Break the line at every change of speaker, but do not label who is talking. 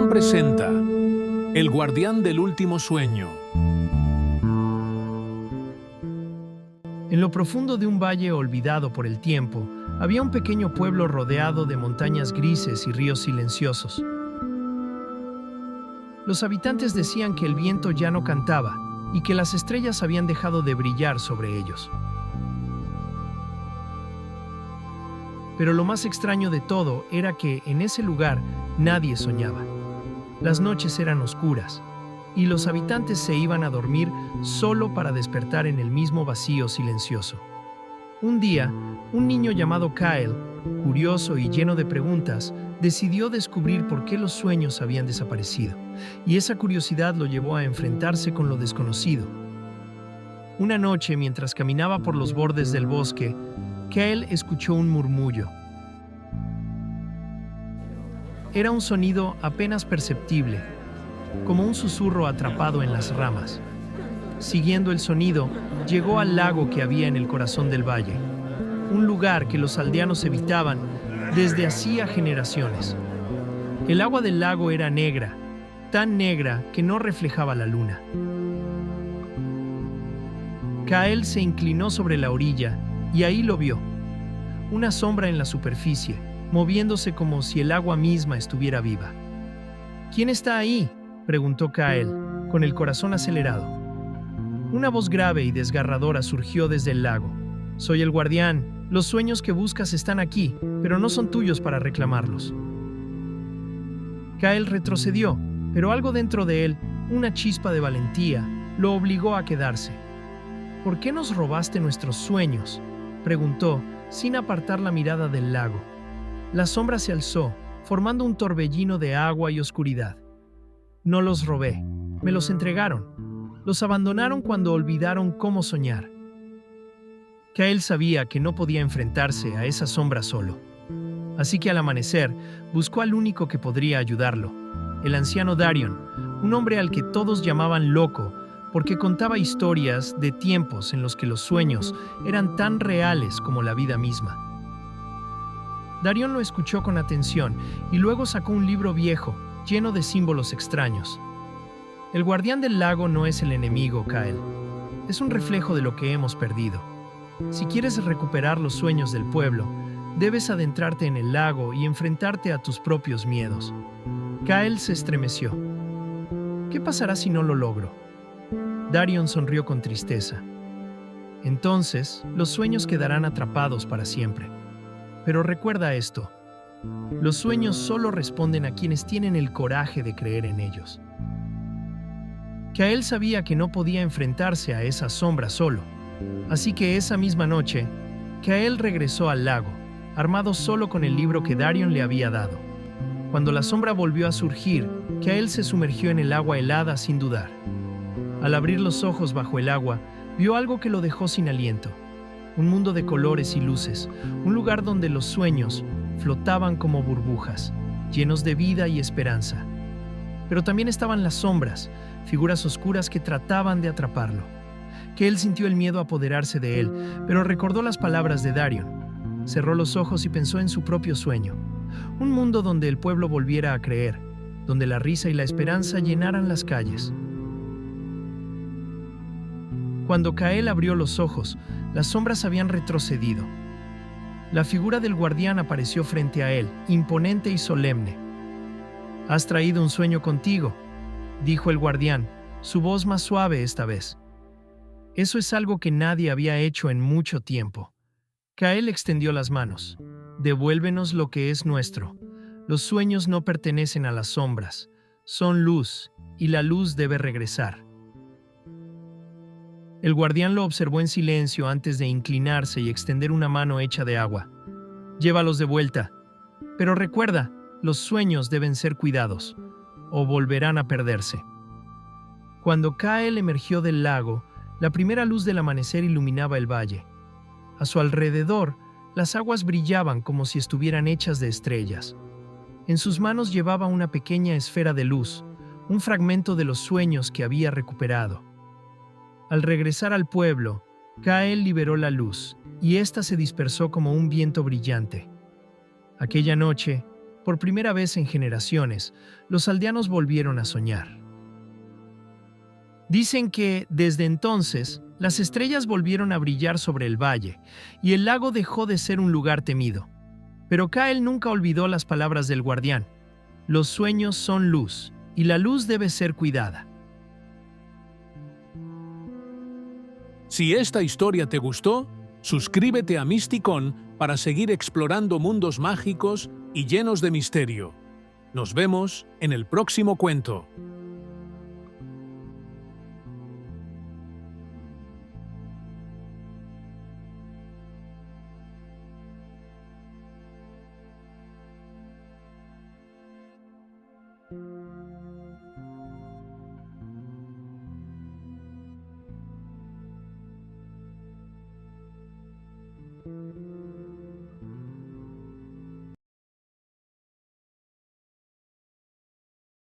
presenta El guardián del último sueño.
En lo profundo de un valle olvidado por el tiempo, había un pequeño pueblo rodeado de montañas grises y ríos silenciosos. Los habitantes decían que el viento ya no cantaba y que las estrellas habían dejado de brillar sobre ellos. Pero lo más extraño de todo era que en ese lugar nadie soñaba. Las noches eran oscuras y los habitantes se iban a dormir solo para despertar en el mismo vacío silencioso. Un día, un niño llamado Kyle, curioso y lleno de preguntas, decidió descubrir por qué los sueños habían desaparecido, y esa curiosidad lo llevó a enfrentarse con lo desconocido. Una noche, mientras caminaba por los bordes del bosque, Kyle escuchó un murmullo. Era un sonido apenas perceptible, como un susurro atrapado en las ramas. Siguiendo el sonido, llegó al lago que había en el corazón del valle, un lugar que los aldeanos evitaban desde hacía generaciones. El agua del lago era negra, tan negra que no reflejaba la luna. Kyle se inclinó sobre la orilla y ahí lo vio, una sombra en la superficie, moviéndose como si el agua misma estuviera viva. ¿Quién está ahí?, preguntó Kyle, con el corazón acelerado. Una voz grave y desgarradora surgió desde el lago. «Soy el guardián. Los sueños que buscas están aquí, pero no son tuyos para reclamarlos». Kyle retrocedió, pero algo dentro de él, una chispa de valentía, lo obligó a quedarse. «¿Por qué nos robaste nuestros sueños?», preguntó, sin apartar la mirada del lago. La sombra se alzó, formando un torbellino de agua y oscuridad. «No los robé, me los entregaron. Los abandonaron cuando olvidaron cómo soñar». Kyle sabía que no podía enfrentarse a esa sombra solo. Así que al amanecer, buscó al único que podría ayudarlo, el anciano Darion, un hombre al que todos llamaban loco, porque contaba historias de tiempos en los que los sueños eran tan reales como la vida misma. Darion lo escuchó con atención y luego sacó un libro viejo, lleno de símbolos extraños. El guardián del lago no es el enemigo, Kyle. Es un reflejo de lo que hemos perdido. Si quieres recuperar los sueños del pueblo, debes adentrarte en el lago y enfrentarte a tus propios miedos. Kyle se estremeció. ¿Qué pasará si no lo logro? Darion sonrió con tristeza. Entonces, los sueños quedarán atrapados para siempre. Pero recuerda esto: los sueños solo responden a quienes tienen el coraje de creer en ellos. Kyle sabía que no podía enfrentarse a esa sombra solo, así que esa misma noche, Kyle regresó al lago, armado solo con el libro que Darion le había dado. Cuando la sombra volvió a surgir, Kyle se sumergió en el agua helada sin dudar. Al abrir los ojos bajo el agua, vio algo que lo dejó sin aliento. Un mundo de colores y luces, un lugar donde los sueños flotaban como burbujas, llenos de vida y esperanza. Pero también estaban las sombras, figuras oscuras que trataban de atraparlo. Kyle sintió el miedo apoderarse de él, pero recordó las palabras de Darion. Cerró los ojos y pensó en su propio sueño. Un mundo donde el pueblo volviera a creer, donde la risa y la esperanza llenaran las calles. Cuando Kyle abrió los ojos, las sombras habían retrocedido. La figura del guardián apareció frente a él, imponente y solemne. «Has traído un sueño contigo», dijo el guardián, su voz más suave esta vez. Eso es algo que nadie había hecho en mucho tiempo. Kyle extendió las manos. «Devuélvenos lo que es nuestro. Los sueños no pertenecen a las sombras. Son luz, y la luz debe regresar». El guardián lo observó en silencio antes de inclinarse y extender una mano hecha de agua. «Llévalos de vuelta. Pero recuerda, los sueños deben ser cuidados, o volverán a perderse». Cuando Kyle emergió del lago, la primera luz del amanecer iluminaba el valle. A su alrededor, las aguas brillaban como si estuvieran hechas de estrellas. En sus manos llevaba una pequeña esfera de luz, un fragmento de los sueños que había recuperado. Al regresar al pueblo, Kyle liberó la luz, y ésta se dispersó como un viento brillante. Aquella noche, Por primera vez en generaciones, los aldeanos volvieron a soñar. Dicen que, desde entonces, las estrellas volvieron a brillar sobre el valle y el lago dejó de ser un lugar temido. Pero Kael nunca olvidó las palabras del guardián. Los sueños son luz, y la luz debe ser cuidada.
Si esta historia te gustó, suscríbete a Mysticon para seguir explorando mundos mágicos y llenos de misterio. Nos vemos en el próximo cuento.